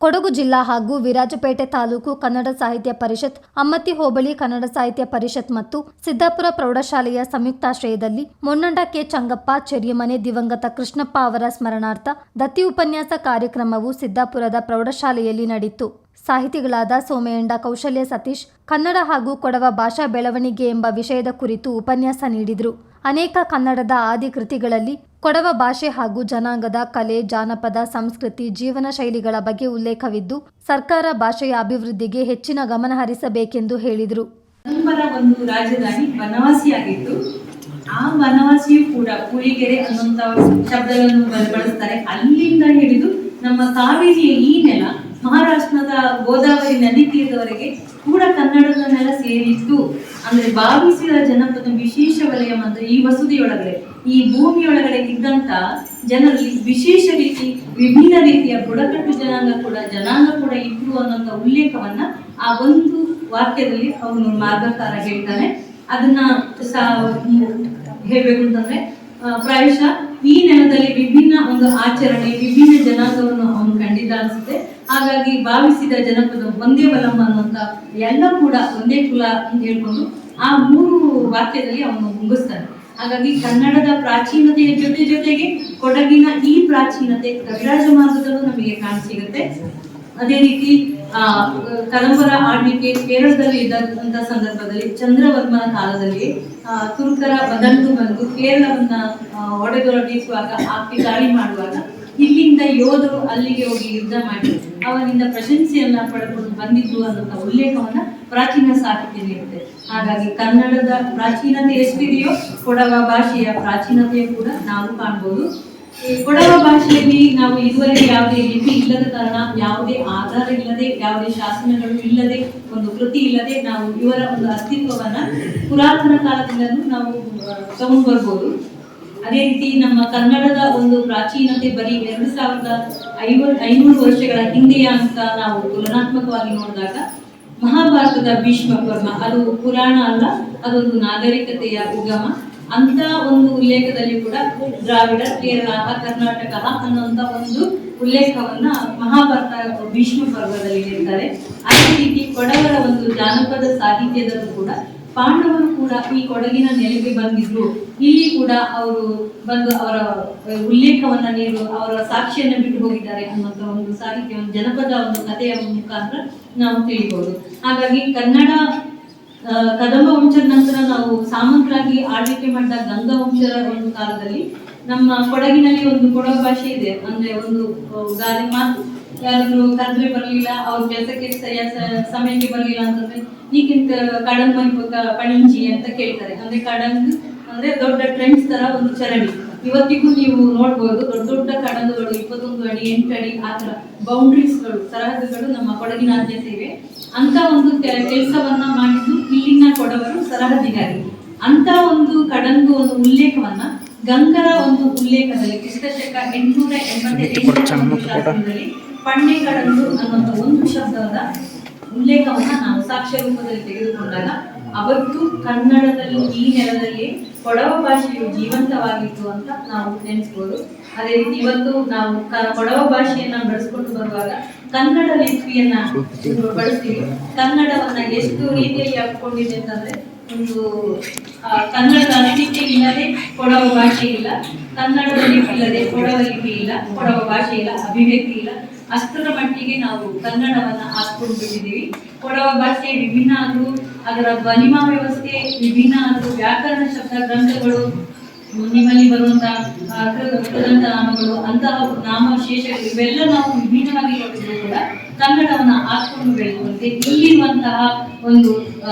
ಕೊಡಗು ಜಿಲ್ಲಾ ಹಾಗೂ ವಿರಾಜಪೇಟೆ ತಾಲೂಕು ಕನ್ನಡ ಸಾಹಿತ್ಯ ಪರಿಷತ್, ಅಮ್ಮತ್ತಿ ಹೋಬಳಿ ಕನ್ನಡ ಸಾಹಿತ್ಯ ಪರಿಷತ್ ಮತ್ತು ಸಿದ್ದಾಪುರ ಪ್ರೌಢಶಾಲೆಯ ಸಂಯುಕ್ತಾಶ್ರಯದಲ್ಲಿ ಮೊನ್ನಂಡ ಕೆ ಚಂಗಪ್ಪ ಚೆರಿಯಮನೆ ದಿವಂಗತ ಕೃಷ್ಣಪ್ಪ ಅವರ ಸ್ಮರಣಾರ್ಥ ದತ್ತಿ ಉಪನ್ಯಾಸ ಕಾರ್ಯಕ್ರಮವು ಸಿದ್ದಾಪುರದ ಪ್ರೌಢಶಾಲೆಯಲ್ಲಿ ನಡೆಯಿತು. ಸಾಹಿತಿಗಳಾದ ಸೋಮೆಯಂಡ ಕೌಶಲ್ಯ ಸತೀಶ್ ಕನ್ನಡ ಹಾಗೂ ಕೊಡವ ಭಾಷಾ ಬೆಳವಣಿಗೆ ಎಂಬ ವಿಷಯದ ಕುರಿತು ಉಪನ್ಯಾಸ ನೀಡಿದರು. ಅನೇಕ ಕನ್ನಡದ ಆದಿ ಕೃತಿಗಳಲ್ಲಿ ಕೊಡವ ಭಾಷೆ ಹಾಗೂ ಜನಾಂಗದ ಕಲೆ, ಜಾನಪದ, ಸಂಸ್ಕೃತಿ, ಜೀವನ ಶೈಲಿಗಳ ಬಗ್ಗೆ ಉಲ್ಲೇಖವಿದ್ದು, ಸರ್ಕಾರ ಭಾಷೆಯ ಅಭಿವೃದ್ಧಿಗೆ ಹೆಚ್ಚಿನ ಗಮನ ಹರಿಸಬೇಕೆಂದು ಹೇಳಿದರು. ಒಂದು ರಾಜಧಾನಿ ಬನವಾಸಿಯಾಗಿತ್ತು. ಆ ಬನವಾಸಿಯು ಕೂಡ ಪುಳಿಗೆರೆ ಅನ್ನುವಂತ ಶಬ್ದಗಳನ್ನು ಬಳಸ್ತಾರೆ. ಅಲ್ಲಿಂದ ಹಿಡಿದು ನಮ್ಮ ಕಾವೇರಿಯ ಈ ನೆಲ ಮಹಾರಾಷ್ಟ್ರದ ಗೋದಾವರಿ ನದಿ ತೀರದವರೆಗೆ ಕೂಡ ಕನ್ನಡದ ನೆಲ ಸೇರಿತ್ತು. ಅಂದ್ರೆ ಭಾವಿಸಿದ ಜನಪದ ವಿಶೇಷ ವಲಯ ಮತ್ತು ಈ ವಸುದೆಯೊಳಗಡೆ, ಈ ಭೂಮಿಯೊಳಗಡೆ ಇದ್ದಂತ ಜನರಲ್ಲಿ ವಿಶೇಷ ರೀತಿ ವಿಭಿನ್ನ ರೀತಿಯ ಬುಡಕಟ್ಟು ಜನಾಂಗ ಕೂಡ ಇತ್ತು ಅನ್ನೋಂಥ ಉಲ್ಲೇಖವನ್ನ ಆ ಒಂದು ವಾಕ್ಯದಲ್ಲಿ ಅವನು ಮಾರ್ಗಕಾರ ಹೇಳ್ತಾನೆ. ಅದನ್ನ ಹೇಳ್ಬೇಕು ಅಂತಂದ್ರೆ ಪ್ರಾಯಶಃ ಈ ನೆಲದಲ್ಲಿ ವಿಭಿನ್ನ ಒಂದು ಆಚರಣೆ, ವಿಭಿನ್ನ ಜನಾಂಗವನ್ನು ಅವನು ಕಂಡಿದ್ದ ಅನಿಸುತ್ತೆ. ಹಾಗಾಗಿ ಭಾವಿಸಿದ ಜನಪದ ಒಂದೇ ವಲಂ ಅನ್ನುವಂತ ಎಲ್ಲ ಕೂಡ ಒಂದೇ ಕುಲ ಅಂತ ಹೇಳ್ಕೊಂಡು ಆ 3 ವಾಕ್ಯದಲ್ಲಿ ಅವನು ಮುಗಿಸ್ತಾನೆ. ಹಾಗಾಗಿ ಕನ್ನಡದ ಪ್ರಾಚೀನತೆಯ ಜೊತೆಗೆ ಕೊಡಗಿನ ಈ ಪ್ರಾಚೀನತೆ ಕವಿರಾಜ ಮಾರ್ಗದಲ್ಲೂ ನಮಗೆ ಕಾಣಸಿಗುತ್ತೆ. ಅದೇ ರೀತಿ ಕದಂಬರ ಆಳ್ವಿಕೆ ಕೇರಳದಲ್ಲಿ ಇದ್ದಂತ ಸಂದರ್ಭದಲ್ಲಿ ಚಂದ್ರವರ್ಮನ ಕಾಲದಲ್ಲಿ ತುರ್ಕರ ವದಂಡು ಬಂದು ಕೇರಳವನ್ನ ಒಡೆದೊರಡಿಸುವಾಗ ಆಕೆ ದಾಳಿ ಮಾಡುವಾಗ ಇಲ್ಲಿಂದ ಯೋಧರು ಅಲ್ಲಿಗೆ ಹೋಗಿ ಯುದ್ಧ ಮಾಡಿ ಅವನಿಂದ ಪ್ರಶಂಸೆಯನ್ನ ಪಡೆದುಕೊಂಡು ಬಂದಿದ್ರು ಅನ್ನೋ ಉಲ್ಲೇಖವನ್ನ ಪ್ರಾಚೀನ ಸಾಹಿತ್ಯ ನೀಡುತ್ತೆ. ಹಾಗಾಗಿ ಕನ್ನಡದ ಪ್ರಾಚೀನತೆ ಎಷ್ಟಿದೆಯೋ ಕೊಡವ ಭಾಷೆಯ ಪ್ರಾಚೀನತೆ ಕೂಡ ನಾವು ಕಾಣ್ಬೋದು. ಕೊಡವ ಭಾಷೆಯಲ್ಲಿ ನಾವು ಇದುವರೆಗೆ ಯಾವುದೇ ಲಿಪಿ ಇಲ್ಲದ ಕಾರಣ, ಯಾವುದೇ ಆಧಾರ ಇಲ್ಲದೆ, ಯಾವುದೇ ಶಾಸನಗಳು ಇಲ್ಲದೆ, ಒಂದು ಕೃತಿ ಇಲ್ಲದೆ ನಾವು ಇವರ ಒಂದು ಅಸ್ತಿತ್ವವನ್ನ ಪುರಾತನ ಕಾಲದಿಂದಲೂ ನಾವು ತಗೊಂಡು ಬರ್ಬೋದು. ಅದೇ ರೀತಿ ನಮ್ಮ ಕನ್ನಡದ ಒಂದು ಪ್ರಾಚೀನತೆ ಬರೀ 2500 ವರ್ಷಗಳ ಹಿಂದೆಯ ಅಂತ ನಾವು ತುಲನಾತ್ಮಕವಾಗಿ ನೋಡಿದಾಗ ಮಹಾಭಾರತದ ಭೀಷ್ಮ ಪರ್ವ ಅದು ಪುರಾಣ ಅಲ್ಲ, ಅದೊಂದು ನಾಗರಿಕತೆಯ ಉಗಮ. ಅಂತ ಒಂದು ಉಲ್ಲೇಖದಲ್ಲಿ ಕೂಡ ದ್ರಾವಿಡ, ಕೇರಳ, ಕರ್ನಾಟಕ ಅನ್ನುವಂತ ಒಂದು ಉಲ್ಲೇಖವನ್ನ ಮಹಾಭಾರತ ಭೀಷ್ಮ ಪರ್ವದಲ್ಲಿ ಹೇಳ್ತಾರೆ. ಅದೇ ರೀತಿ ಕೊಡವರ ಒಂದು ಜಾನಪದ ಸಾಹಿತ್ಯದಲ್ಲೂ ಕೂಡ ಪಾಂಡವರು ಕೂಡ ಈ ಕೊಡಗಿನ ನೆಲೆಗೆ ಬಂದಿದ್ರು. ಇಲ್ಲಿ ಕೂಡ ಅವರು ಬಂದು ಅವರ ಉಲ್ಲೇಖವನ್ನ ನೀಡು ಅವರ ಸಾಕ್ಷಿಯನ್ನ ಬಿಟ್ಟು ಹೋಗಿದ್ದಾರೆ ಅನ್ನುವಂತ ಒಂದು ಸಾಹಿತ್ಯ, ಒಂದು ಜನಪದ ಒಂದು ಕಥೆಯ ಮುಖಾಂತರ ನಾವು ತಿಳಿಬಹುದು. ಹಾಗಾಗಿ ಕನ್ನಡ ಕದಂಬ ವಂಶದ ನಂತರ ನಾವು ಸಾಮಂತರಾಗಿ ಆಳ್ವಿಕೆ ಮಾಡಿದ ಗಂಗಾ ವಂಶದ ಒಂದು ಕಾಲದಲ್ಲಿ ನಮ್ಮ ಕೊಡಗಿನಲ್ಲಿ ಒಂದು ಕೊಡವ ಭಾಷೆ ಇದೆ. ಅಂದ್ರೆ ಒಂದು ಗಾದೆ ಮಾತು, ಯಾರಾದ್ರೂ ಕರೆದ್ರೆ ಬರ್ಲಿಲ್ಲ, ಅವ್ರ ಕೆಲಸಕ್ಕೆ ಸಮಯಕ್ಕೆ ಬರ್ಲಿಲ್ಲ ಅಂತಂದ್ರೆ ಈಗಿಂತ ಕಡಂಗ್ ಪಣಿಂಜಿ ಅಂತ ಕೇಳ್ತಾರೆ. ಅಂದ್ರೆ ಕಡಂಗ್ ಅಂದ್ರೆ ದೊಡ್ಡ ಟ್ರೆಂಡ್ಸ್ ತರ ಒಂದು ಚರಂಡಿ. ಇವತ್ತಿಗೂ ನೀವು ನೋಡ್ಬೋದು ದೊಡ್ಡ ಕಡಂಗುಗಳು 21 ಅಡಿ 8 ಅಡಿ ಆ ತರ ಬೌಂಡ್ರೀಸ್ಗಳು, ಸರಹದ್ದುಗಳು ನಮ್ಮ ಕೊಡಗಿನಾದ್ಯಂತ ಇವೆ. ಅಂತ ಒಂದು ಕೆಲಸವನ್ನ ಮಾಡಿದ್ದು ಇಲ್ಲಿನ ಕೊಡವರು ಸರಹದ್ದಿಗಾಗಿ. ಅಂತ ಒಂದು ಕಡಂಗು ಒಂದು ಉಲ್ಲೇಖವನ್ನ ಗಂಗರ ಒಂದು ಉಲ್ಲೇಖದಲ್ಲಿ ಕ್ರಿಸ್ತಶಕ 888 ಪಣ್ಣೆ ಕಡಂಗು ಅನ್ನುವಂಥ ಒಂದು ಶಬ್ದದ ಉಲ್ಲೇಖವನ್ನ ನಾವು ಸಾಕ್ಷ್ಯ ರೂಪದಲ್ಲಿ ತೆಗೆದುಕೊಂಡಾಗ ಅವತ್ತು ಕನ್ನಡದಲ್ಲಿ ಈ ನೆಲದಲ್ಲಿ ಕೊಡವ ಭಾಷೆಯು ಜೀವಂತವಾಗಿತ್ತು ಅಂತ ನಾವು ನೆನೆಸ್ಬೋದು. ಅದೇ ರೀತಿ ಇವತ್ತು ನಾವು ಕೊಡವ ಭಾಷೆಯನ್ನ ಬಳಸ್ಕೊಂಡು ಬರುವಾಗ ಕನ್ನಡ ಲಿಪಿಯನ್ನ ಬಳಸ್ತೀವಿ. ಕನ್ನಡವನ್ನ ಎಷ್ಟು ರೀತಿಯಲ್ಲಿ ಹಾಕೊಂಡಿದೆ ಅಂತಂದ್ರೆ ಒಂದು ಕನ್ನಡದ ಅಸ್ತಿತ್ವ ಇಲ್ಲದೆ ಕೊಡವ ಭಾಷೆ ಇಲ್ಲ, ಕನ್ನಡದ ಲಿಪಿ ಇಲ್ಲದೆ ಕೊಡವ ಲಿಪಿ ಇಲ್ಲ, ಕೊಡವ ಭಾಷೆ ಇಲ್ಲ, ಅಭಿವ್ಯಕ್ತಿ ಇಲ್ಲ. ಅಷ್ಟರ ಮಟ್ಟಿಗೆ ನಾವು ಕನ್ನಡವನ್ನ ಹಾಕೊಂಡು ಬಿಟ್ಟಿದ್ದೀವಿ. ಕೊಡವ ಭಾಷೆ ವಿಭಿನ್ನ ಆದ್ರೂ ಅದರ ಧ್ವನಿಮಾ ವ್ಯವಸ್ಥೆ ವಿಭಿನ್ನ ಆದ್ರೂ ವ್ಯಾಕರಣ ಶಬ್ದ ಗ್ರಂಥಗಳು, ನಿಮ್ಮಲ್ಲಿ ಬರುವಂತಹ ಕೃದಂತ ನಾಮಗಳು, ಅಂತಹ ನಾಮಶೇಷಗಳು ಇವೆಲ್ಲ ನಾವು ವಿಭಿನ್ನವಾಗಿ ನೋಡಿದ್ರು ಕೂಡ ಕನ್ನಡವನ್ನ ಹಾಕೊಂಡು ಬೆಳೆಯುವಂತೆ ಇಲ್ಲಿರುವಂತಹ ಒಂದು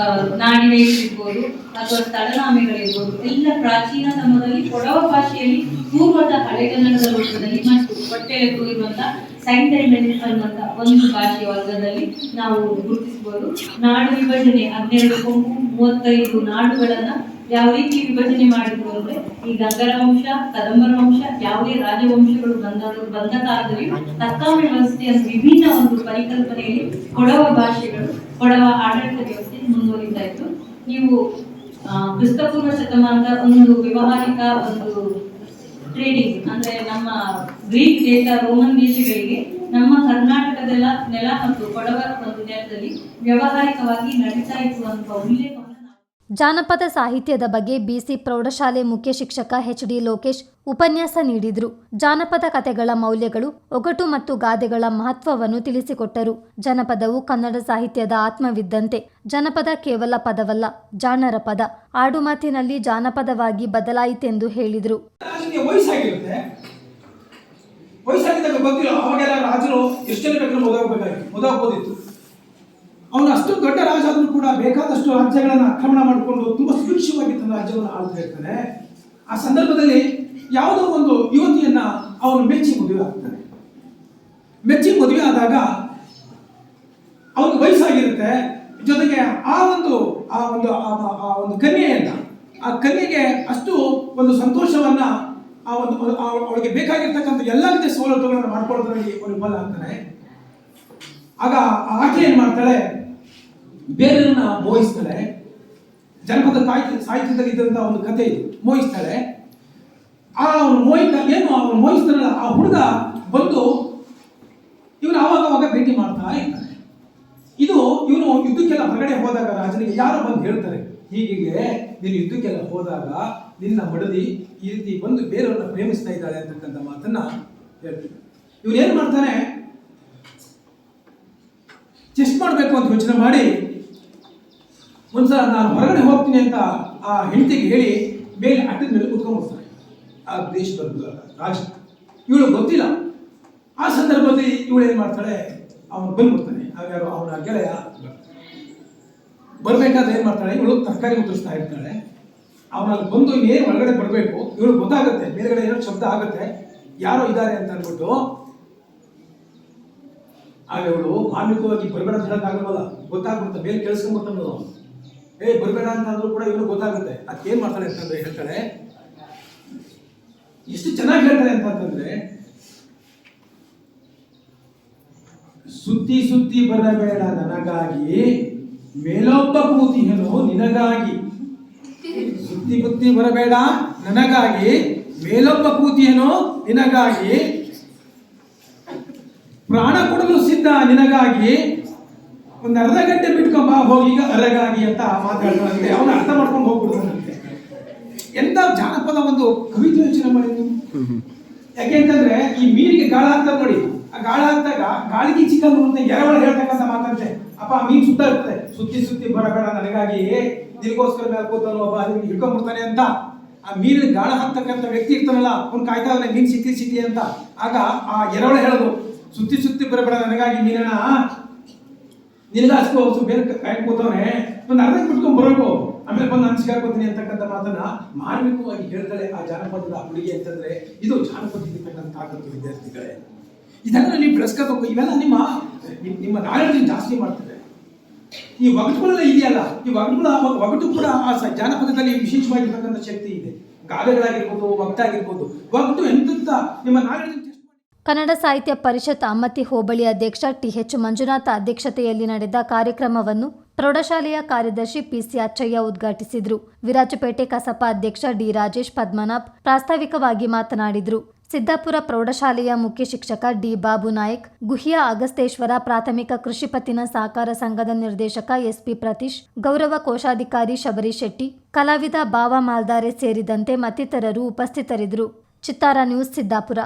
ನಾಡಿನ ಇರ್ಬೋದು ಅಥವಾ ಸ್ಥಳನಾಮೆಗಳಿರ್ಬೋದು ಎಲ್ಲ ಪ್ರಾಚೀನ ಸಮಯದಲ್ಲಿ ಕೊಡವ ಭಾಷೆಯಲ್ಲಿ ಪೂರ್ವದ ಹಳೆಗನ್ನಡದ ರೂಪದಲ್ಲಿ ಮತ್ತು ಹೊಟ್ಟೆಯಲ್ಲೂ ಇರುವಂತಹ ಸೈಂಟ್ ಅಂಡ್ ಮೆನಿಸ್ ಅನ್ನುವಂತ ಒಂದು ಭಾಷೆಯ ವರ್ಗದಲ್ಲಿ ನಾವು ಗುರುತಿಸಬಹುದು. ನಾಡು ವಿಭಜನೆ 12 ಕೊಂಬು 35 ನಾಡುಗಳನ್ನ ಯಾವ ರೀತಿ ವಿಭಜನೆ ಮಾಡಿದ್ರು ಅಂದ್ರೆ ಈ ಗಂಗರ ವಂಶ, ಕದಂಬರ ವಂಶ, ಯಾವುದೇ ರಾಜವಂಶಗಳು ಬಂದ ಕಾಲದಲ್ಲಿ ತಕ್ಕಾಮ ವ್ಯವಸ್ಥೆಯ ವಿಭಿನ್ನ ಒಂದು ಪರಿಕಲ್ಪನೆಯಲ್ಲಿ ಕೊಡವ ಭಾಷೆಗಳು, ಕೊಡವ ಆಡಳಿತ ವ್ಯವಸ್ಥೆ ಮುಂದುವರಿತಾ ಇತ್ತು. ನೀವು ಕ್ರಿಸ್ತಪೂರ್ವ ಶತಮಾನದ ಒಂದು ವ್ಯವಹಾರಿಕ ಒಂದು ಟ್ರೇಡಿಂಗ್ ಅಂದ್ರೆ ನಮ್ಮ ಗ್ರೀಕ್ ದೇಶ, ರೋಮನ್ ದೇಶಗಳಿಗೆ ನಮ್ಮ ಕರ್ನಾಟಕದ ನೆಲ ಮತ್ತು ಕೊಡವ ಒಂದು ನೆಲದಲ್ಲಿ ವ್ಯಾವಹಾರಿಕವಾಗಿ ನಡೀತಾ ಇರುವಂತಹ ಉಲ್ಲೇಖವನ್ನು ಜಾನಪದ ಸಾಹಿತ್ಯದ ಬಗ್ಗೆ ಬಿಸಿ ಪ್ರೌಢಶಾಲೆ ಮುಖ್ಯ ಶಿಕ್ಷಕ HD ಲೋಕೇಶ್ ಉಪನ್ಯಾಸ ನೀಡಿದರು. ಜಾನಪದ ಕಥೆಗಳ ಮೌಲ್ಯಗಳು, ಒಗಟು ಮತ್ತು ಗಾದೆಗಳ ಮಹತ್ವವನ್ನು ತಿಳಿಸಿಕೊಟ್ಟರು. ಜನಪದವು ಕನ್ನಡ ಸಾಹಿತ್ಯದ ಆತ್ಮವಿದ್ದಂತೆ. ಜನಪದ ಕೇವಲ ಪದವಲ್ಲ, ಜಾಣರ ಪದ. ಆಡುಮಾತಿನಲ್ಲಿ ಜಾನಪದವಾಗಿ ಬದಲಾಯಿತೆಂದು ಹೇಳಿದರು. ವಯಸ್ಸಾಗಿದ್ದಾಗ ಗೊತ್ತಿಲ್ಲ, ಅವಾಗೆಲ್ಲ ರಾಜರು ಎಷ್ಟು ಜನ ಬೇಕಾದ್ರೂ ಓದೋಗ್ಬೋದಿತ್ತು. ಅವನು ಅಷ್ಟು ದೊಡ್ಡ ರಾಜ ಆದರೂ ಕೂಡ ಬೇಕಾದಷ್ಟು ರಾಜ್ಯಗಳನ್ನು ಆಕ್ರಮಣ ಮಾಡಿಕೊಂಡು ತುಂಬ ಸುಭಿಕ್ಷವಾಗಿ ತನ್ನ ರಾಜ್ಯವನ್ನು ಆಳ್ತಾ ಇರ್ತಾನೆ. ಆ ಸಂದರ್ಭದಲ್ಲಿ ಯಾವುದೋ ಒಂದು ಯುವತಿಯನ್ನ ಅವನು ಮೆಚ್ಚಿ ಮದುವೆ ಆಗ್ತಾನೆ. ಮೆಚ್ಚಿ ಮದುವೆ ಆದಾಗ ಅವನು ವಯಸ್ಸಾಗಿರುತ್ತೆ. ಜೊತೆಗೆ ಆ ಒಂದು ಕನ್ಯೆಯನ್ನ, ಆ ಕನ್ಯೆಗೆ ಅಷ್ಟು ಒಂದು ಸಂತೋಷವನ್ನ, ಅವಳಿಗೆ ಬೇಕಾಗಿರ್ತಕ್ಕಂಥ ಎಲ್ಲ ರೀತಿಯ ಸವಲತ್ತುಗಳನ್ನು ಮಾಡ್ಕೊಳ್ಳೋದ್ರಲ್ಲಿ ಅವನು ವಿಫಲ ಆಗ್ತಾನೆ. ಆಗ ಆಕೆ ಏನ್ ಮಾಡ್ತಾಳೆ, ಬೇರೆಯನ್ನ ಮೋಹಿಸ್ತಾಳೆ. ಜನಪದ ಸಾಹಿತ್ಯದಲ್ಲಿ ಇದ್ದಂತ ಒಂದು ಕಥೆ ಇದು. ಮೋಹಿಸ್ತಾಳೆ. ಅವನು ಮೋಹಿಸ್ತಾನಲ್ಲ, ಆ ಹುಡುಗ ಬಂದು ಇವನು ಆವಾಗ ಭೇಟಿ ಮಾಡ್ತಾ ಇರ್ತಾನೆ. ಇವನು ಯುದ್ಧಕ್ಕೆಲ್ಲ ಹೊರಗಡೆ ಹೋದಾಗ ರಾಜನಿಗೆ ಯಾರೋ ಬಂದು ಹೇಳ್ತಾರೆ, ಹೀಗೆ ನೀನು ಯುದ್ಧಕ್ಕೆಲ್ಲ ಹೋದಾಗ ನಿನ್ನ ಮಡದಿ ಈ ರೀತಿ ಬಂದು ಬೇರೆಯವ್ರನ್ನ ಪ್ರೇಮಿಸ್ತಾ ಇದ್ದಾಳೆ ಅಂತಕ್ಕಂಥ ಮಾತನ್ನ ಹೇಳ್ತೀನಿ. ಇವನು ಏನ್ ಮಾಡ್ತಾನೆ, ಚೆಸ್ಟ್ ಮಾಡಬೇಕು ಅಂತ ಯೋಚನೆ ಮಾಡಿ ಒಂದ್ಸಲ ನಾನು ಹೊರಗಡೆ ಹೋಗ್ತೀನಿ ಅಂತ ಆ ಹೆಂಡತಿಗೆ ಹೇಳಿ ಮೇಲೆ ಅಟ್ಟದ ಮೇಲೆ ಕುತ್ಕೊಂಡ್ಬಿಡ್ತಾನೆ ಆ ದೇಶದ ರಾಜ. ಇವಳು ಗೊತ್ತಿಲ್ಲ. ಆ ಸಂದರ್ಭದಲ್ಲಿ ಇವಳು ಏನ್ ಮಾಡ್ತಾಳೆ, ಅವನು ಬಂದ್ಬಿಡ್ತಾನೆ. ಹಾಗಾದ್ರೆ ಅವನ ಗೆಳೆಯ ಬರ್ಬೇಕಾದ್ರೆ ಏನ್ ಮಾಡ್ತಾಳೆ, ಇವಳು ತರಕಾರಿ ಮುಟ್ಟಿಸ್ತಾ ಇರ್ತಾಳೆ. ಅವನಲ್ಲಿ ಬಂದು ಇನ್ನೇನು ಒಳಗಡೆ ಬರಬೇಕು, ಇವಳು ಗೊತ್ತಾಗುತ್ತೆ ಮೇಲ್ಗಡೆ ಏನೋ ಶಬ್ದ ಆಗುತ್ತೆ, ಯಾರೋ ಇದ್ದಾರೆ ಅಂತ ಅಂದ್ಬಿಟ್ಟು ಆಗ ಇವಳು ಮಾರ್ಮಿಕವಾಗಿ ಬರಬೇಡ ಅಂತ ಹೇಳಕ್ಕಾಗಲ್ವಲ್ಲ, ಗೊತ್ತಾಗ್ಬಿಡುತ್ತೆ, ಮೇಲೆ ಕೇಳಿಸ್ಕೊಂಡ್ಬಿಡ್ತಾನೆ. ಬರಬೇಡ ಅಂತ ಅಂದ್ರೂ ಕೂಡ ಇವಳು ಗೊತ್ತಾಗುತ್ತೆ. ಅದಕ್ಕೇನ್ ಮಾಡ್ತಾಳೆ ಅಂತಂದ್ರೆ ಹೇಳ್ತಾಳೆ, ಎಷ್ಟು ಚೆನ್ನಾಗಿ ಹೇಳ್ತಾಳೆ ಅಂತಂದ್ರೆ, ಸುತ್ತಿ ಸುತ್ತಿ ಬರಬೇಡ ನನಗಾಗಿ, ಮೇಲೊಬ್ಬ ಕೂತಿಹನು ನಿನಗಾಗಿ. ಸುತ್ತಿ ಬುತ್ತಿ ಬರಬೇಡ ನನಗಾಗಿ, ಮೇಲೊಬ್ಬ ಕೂತಿಹನು ನಿನಗಾಗಿ, ಪ್ರಾಣ ಕೊಡಲು ಸಿದ್ಧ ನಿನಗಾಗಿ, ಒಂದು ಅರ್ಧ ಗಂಟೆ ಬಿಟ್ಕೊಂಬ ಹೋಗೀಗ ಅರಗಾಗಿ ಅಂತ ಮಾತಾಡ್ತಾರಂತೆ. ಅವನು ಅರ್ಥ ಮಾಡ್ಕೊಂಡು ಹೋಗ್ಬಿಡ್ತಾನಂತೆ. ಎಂತ ಜಾನಪದ ಒಂದು ಕವಿತೆ ಯೋಚನೆ ಮಾಡಿದ್ವಿ. ಯಾಕೆಂತಂದ್ರೆ ಈ ಮೀನಿಗೆ ಗಾಳ ಹಾಕ್ತಾರೆ ನೋಡಿ, ಆ ಗಾಳ ಹಾಕ್ದಾಗ ಗಾಳಿಗೆ ಚಿಕ್ಕಂದು ಅಂತ ಎರವಳ ಹೇಳ್ತಕ್ಕಂಥ ಮಾತಂತೆ. ಅಪ್ಪ ಮೀನ್ ಸುತ್ತ ಇರ್ತದೆ, ಸುತ್ತಿ ಸುತ್ತಿ ಬರಬೇಡ ನನಗಾಗಿ, ನಿನಗೋಸ್ಕರ ಮೇಲೆ ಕೂತವನು ಒಬ್ಬ ಅದಕ್ಕೆ ಹಿಡ್ಕೊಂಡ್ಬಿಡ್ತಾನೆ ಅಂತ. ಆ ಮೀನಿಗೆ ಗಾಳ ಹಾಕ್ತಕ್ಕಂಥ ವ್ಯಕ್ತಿ ಇರ್ತಾನಲ್ಲ, ಅವ್ನು ಕಾಯ್ತಾ ಇದ್ದಾನೆ ಮೀನ್ ಸಿಕ್ಲಿ ಅಂತ. ಆಗ ಆ ಎರವಳ ಹೇಳೋದು, ಸುತ್ತಿ ಸುತ್ತಿ ಬರಬೇಡ ನನಗಾಗಿ ಮೀನಣ್ಣ, ನಿನಗಾಸ್ಕೋ ಬೇರೆ ಕಾಯಕ್ ಕೂತವನೆ, ಒಂದು ಅರ್ಧ ಬಿಟ್ಕೊಂಡ್ ಬರೋಕು, ಆಮೇಲೆ ಬಂದು ನಾನು ಸಿಗಾಕೋತೀನಿ ಅಂತಕ್ಕಂಥ ಮಾತನ್ನ ಮಾರ್ಮಿಕವಾಗಿ ಹೇಳ್ತಾಳೆ ಆ ಜಾನಪದದ ಹುಡುಗಿ. ಅಂತಂದ್ರೆ ಇದು ಜಾನಪದ ಇರ್ತಕ್ಕಂಥ ತಾಕತ್ತು ವಿದ್ಯಾರ್ಥಿಗಳೇ. ಇದನ್ನ ನೀವು ಬೆಳೆಸ್ಕೋಬೇಕು. ಇವೆಲ್ಲ ನಿಮ್ಮ ನಾಲೆಡ್ಜ್ ಜಾಸ್ತಿ ಮಾಡ್ತದೆ. ಈ ಒಗಟುಗಳೆಲ್ಲ ಇದೆಯಲ್ಲ, ಈ ಒಗಟು ಕೂಡ ಆ ಜಾನಪದದಲ್ಲಿ ವಿಶೇಷವಾಗಿರ್ತಕ್ಕಂಥ ಶಕ್ತಿ ಇದೆ. ಗಾದೆಗಳಾಗಿರ್ಬೋದು, ಒಗಟಾಗಿರ್ಬೋದು, ಒಗಟು ಎಂತ ನಿಮ್ಮ ನಾಲೆಡ್ಜ್. ಕನ್ನಡ ಸಾಹಿತ್ಯ ಪರಿಷತ್ ಅಮ್ಮತ್ತಿ ಹೋಬಳಿ ಅಧ್ಯಕ್ಷ TH ಮಂಜುನಾಥ ಅಧ್ಯಕ್ಷತೆಯಲ್ಲಿ ನಡೆದ ಕಾರ್ಯಕ್ರಮವನ್ನು ಪ್ರೌಢಶಾಲೆಯ ಕಾರ್ಯದರ್ಶಿ PC ಅಚ್ಚಯ್ಯ ಉದ್ಘಾಟಿಸಿದರು. ವಿರಾಜಪೇಟೆ ಕಸಪ ಅಧ್ಯಕ್ಷ D ರಾಜೇಶ್ ಪದ್ಮನಾಭ್ ಪ್ರಾಸ್ತಾವಿಕವಾಗಿ ಮಾತನಾಡಿದರು. ಸಿದ್ದಾಪುರ ಪ್ರೌಢಶಾಲೆಯ ಮುಖ್ಯ ಶಿಕ್ಷಕ D ಬಾಬು ನಾಯಕ್, ಗುಹ್ಯ ಅಗಸ್ತೇಶ್ವರ ಪ್ರಾಥಮಿಕ ಕೃಷಿ ಪತ್ತಿನ ಸಹಕಾರ ಸಂಘದ ನಿರ್ದೇಶಕ SP ಪ್ರತೀಶ್, ಗೌರವ ಕೋಶಾಧಿಕಾರಿ ಶಬರಿ ಶೆಟ್ಟಿ, ಕಲಾವಿದ ಬಾವ ಮಾಲ್ದಾರೆ ಸೇರಿದಂತೆ ಮತ್ತಿತರರು ಉಪಸ್ಥಿತರಿದ್ದರು. ಚಿತ್ತಾರ ನ್ಯೂಸ್, ಸಿದ್ದಾಪುರ.